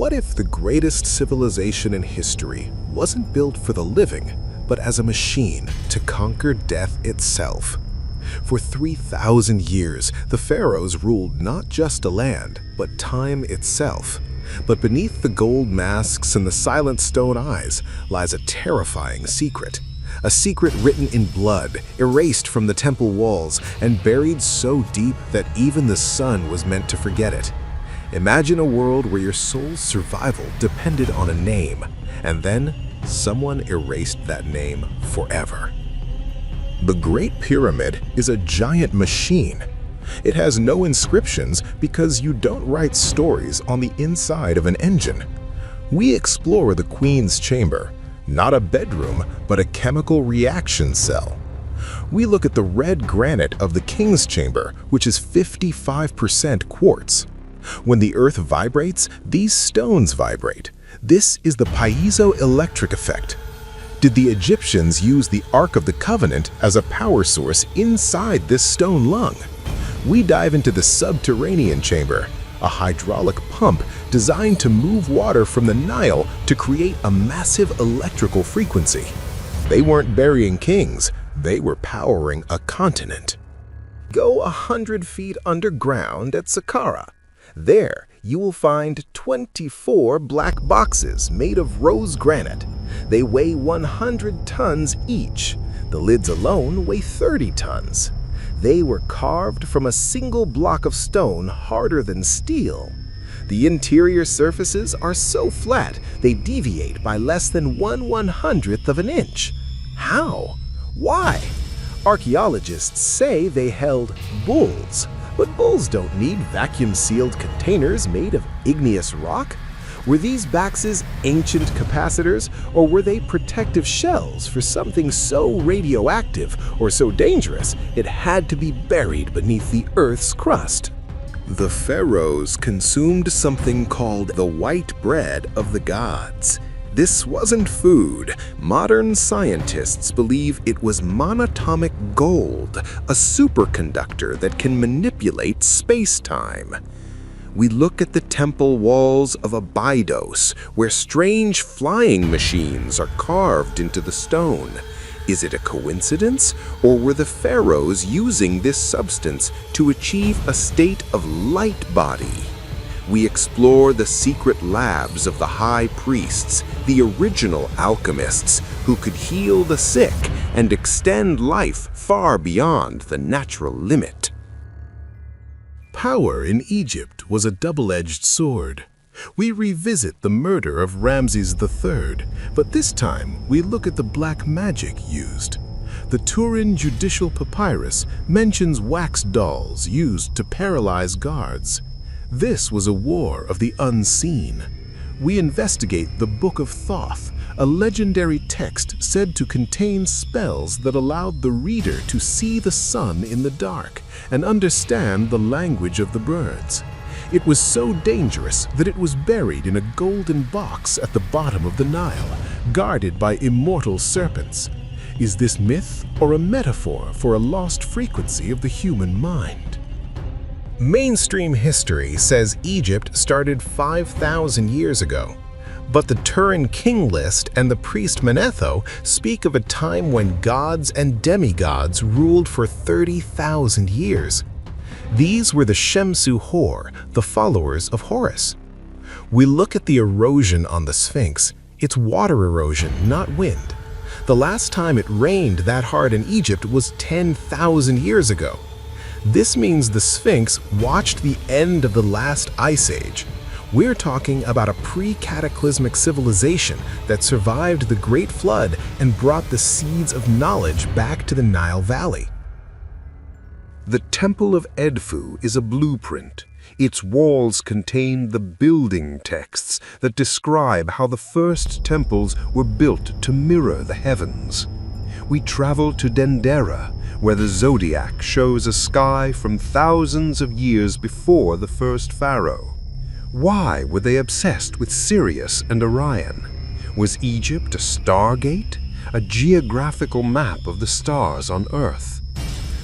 What if the greatest civilization in history wasn't built for the living, but as a machine to conquer death itself? For 3,000 years, the pharaohs ruled not just a land, but time itself. But beneath the gold masks and the silent stone eyes lies a terrifying secret. A secret written in blood, erased from the temple walls, and buried so deep that even the sun was meant to forget it. Imagine a world where your soul's survival depended on a name, and then someone erased that name forever. The Great Pyramid is a giant machine. It has no inscriptions because you don't write stories on the inside of an engine. We explore the Queen's Chamber, not a bedroom, but a chemical reaction cell. We look at the red granite of the King's Chamber, which is 55% quartz. When the Earth vibrates, these stones vibrate. This is the Piezo-electric effect. Did the Egyptians use the Ark of the Covenant as a power source inside this stone lung? We dive into the subterranean chamber, a hydraulic pump designed to move water from the Nile to create a massive electrical frequency. They weren't burying kings, they were powering a continent. Go 100 feet underground at Saqqara. There, you will find 24 black boxes made of rose granite. They weigh 100 tons each. The lids alone weigh 30 tons. They were carved from a single block of stone harder than steel. The interior surfaces are so flat they deviate by less than 1/100th of an inch. How? Why? Archaeologists say they held bulls. But bulls don't need vacuum-sealed containers made of igneous rock. Were these boxes ancient capacitors, or were they protective shells for something so radioactive or so dangerous it had to be buried beneath the Earth's crust? The pharaohs consumed something called the white bread of the gods. This wasn't food. Modern scientists believe it was monatomic gold, a superconductor that can manipulate space-time. We look at the temple walls of Abydos, where strange flying machines are carved into the stone. Is it a coincidence, or were the pharaohs using this substance to achieve a state of light body? We explore the secret labs of the high priests, the original alchemists who could heal the sick and extend life far beyond the natural limit. Power in Egypt was a double-edged sword. We revisit the murder of Ramses III, but this time we look at the black magic used. The Turin judicial papyrus mentions wax dolls used to paralyze guards. This was a war of the unseen. We investigate the Book of Thoth, a legendary text said to contain spells that allowed the reader to see the sun in the dark and understand the language of the birds. It was so dangerous that it was buried in a golden box at the bottom of the Nile, guarded by immortal serpents. Is this myth or a metaphor for a lost frequency of the human mind? Mainstream history says Egypt started 5,000 years ago, but the Turin King List and the priest Manetho speak of a time when gods and demigods ruled for 30,000 years. These were the SHEMSU Hor, the followers of Horus. We look at the erosion on the Sphinx. It's water erosion, not wind. The last time it rained that hard in Egypt was 10,000 years ago. This means the Sphinx watched the end of the last ice age. We're talking about a pre-cataclysmic civilization that survived the Great Flood and brought the seeds of knowledge back to the Nile Valley. The Temple of Edfu is a blueprint. Its walls contain the building texts that describe how the first temples were built to mirror the heavens. We travel to DENDERA, where the zodiac shows a sky from thousands of years before the first pharaoh. Why were they obsessed with Sirius and Orion? Was Egypt a stargate, a geographical map of the stars on Earth?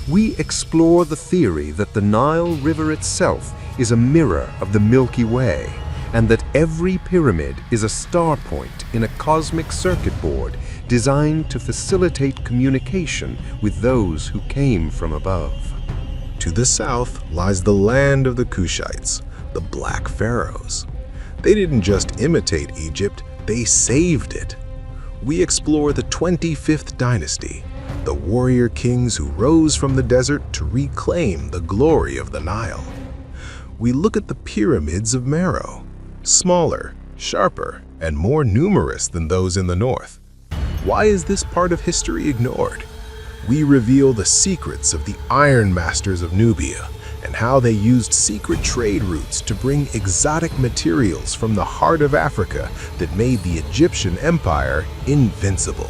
We explore the theory that the Nile River itself is a mirror of the Milky Way, and that every pyramid is a star point in a cosmic circuit board designed to facilitate communication with those who came from above. To the south lies the land of the Kushites, the Black Pharaohs. They didn't just imitate Egypt, they saved it. We explore the 25th dynasty, the warrior kings who rose from the desert to reclaim the glory of the Nile. We look at the pyramids of Meroe, smaller, sharper, and more numerous than those in the north. Why is this part of history ignored? We reveal the secrets of the iron masters of Nubia and how they used secret trade routes to bring exotic materials from the heart of Africa that made the Egyptian empire invincible.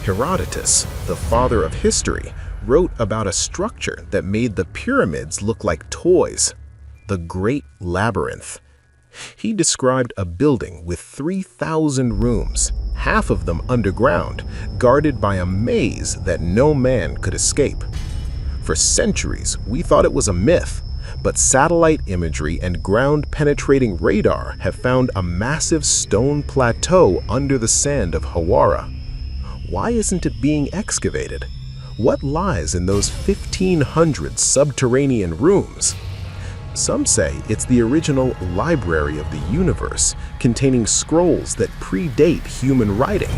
Herodotus, the father of history, wrote about a structure that made the pyramids look like toys, the Great Labyrinth. He described a building with 3,000 rooms, half of them underground, guarded by a maze that no man could escape. For centuries, we thought it was a myth, but satellite imagery and ground-penetrating radar have found a massive stone plateau under the sand of Hawara. Why isn't it being excavated? What lies in those 1,500 subterranean rooms? Some say it's the original library of the universe, containing scrolls that predate human writing.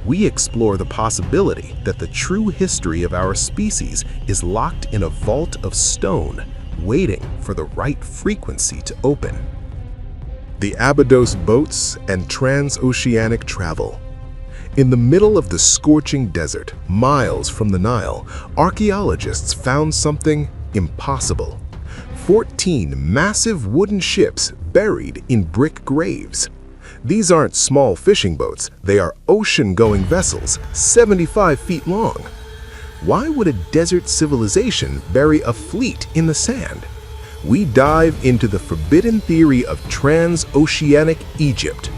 We explore the possibility that the true history of our species is locked in a vault of stone, waiting for the right frequency to open. The Abydos boats and transoceanic travel. In the middle of the scorching desert, miles from the Nile, archaeologists found something impossible. 14 massive wooden ships buried in brick graves. These aren't small fishing boats, they are ocean-going vessels, 75 feet long. Why would a desert civilization bury a fleet in the sand? We dive into the forbidden theory of transoceanic Egypt.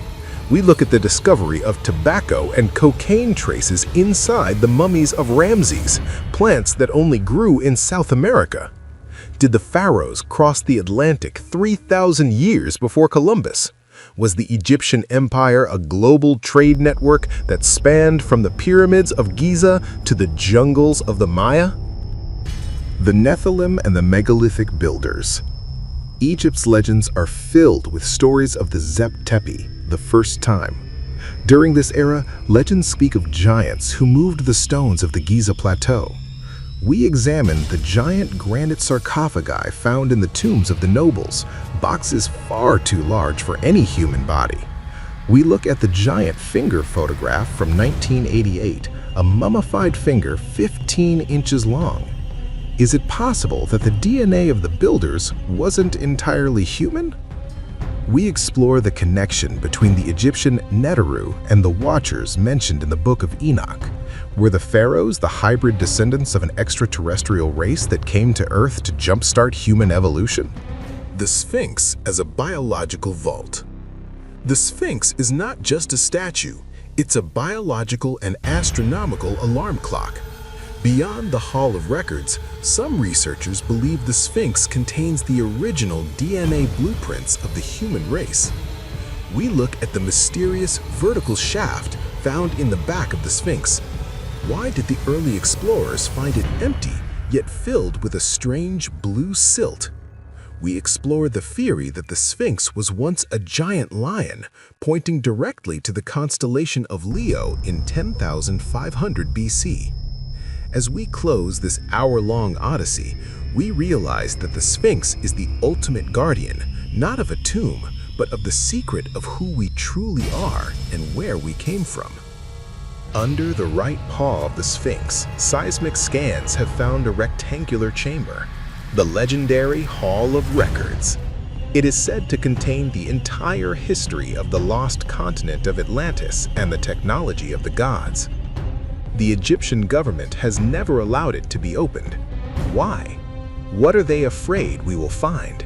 We look at the discovery of tobacco and cocaine traces inside the mummies of Ramses, plants that only grew in South America. Did the pharaohs cross the Atlantic 3,000 years before Columbus? Was the Egyptian empire a global trade network that spanned from the Pyramids of Giza to the jungles of the Maya? The Nephilim and the megalithic builders. Egypt's legends are filled with stories of the Zep Tepi, the first time. During this era, legends speak of giants who moved the stones of the Giza Plateau. We examine the giant granite sarcophagi found in the tombs of the nobles, boxes far too large for any human body. We look at the giant finger photograph from 1988, a mummified finger 15 inches long. Is it possible that the DNA of the builders wasn't entirely human? We explore the connection between the Egyptian Neteru and the Watchers mentioned in the Book of Enoch. Were the pharaohs the hybrid descendants of an extraterrestrial race that came to Earth to jumpstart human evolution? The Sphinx as a biological vault. The Sphinx is not just a statue, it's a biological and astronomical alarm clock. Beyond the Hall of Records, some researchers believe the Sphinx contains the original DNA blueprints of the human race. We look at the mysterious vertical shaft found in the back of the Sphinx. Why did the early explorers find it empty, yet filled with a strange blue silt? We explore the theory that the Sphinx was once a giant lion, pointing directly to the constellation of Leo in 10,500 BC. As we close this hour-long odyssey, we realize that the Sphinx is the ultimate guardian, not of a tomb, but of the secret of who we truly are and where we came from. Under the right paw of the Sphinx, seismic scans have found a rectangular chamber, the legendary Hall of Records. It is said to contain the entire history of the lost continent of Atlantis and the technology of the gods. The Egyptian government has never allowed it to be opened. Why? What are they afraid we will find?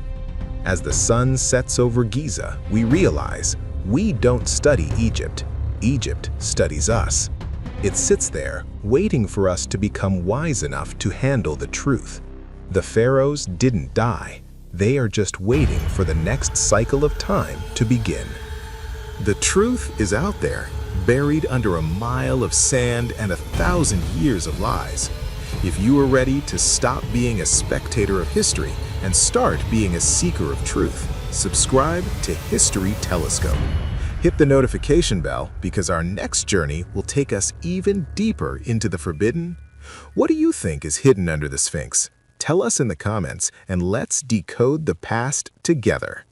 As the sun sets over Giza, we realize we don't study Egypt. Egypt studies us. It sits there, waiting for us to become wise enough to handle the truth. The pharaohs didn't die. They are just waiting for the next cycle of time to begin. The truth is out there, buried under a mile of sand and 1,000 years of lies. If you are ready to stop being a spectator of history and start being a seeker of truth, subscribe to History Telescope. Hit the notification bell because our next journey will take us even deeper into the forbidden. What do you think is hidden under the Sphinx? Tell us in the comments and let's decode the past together.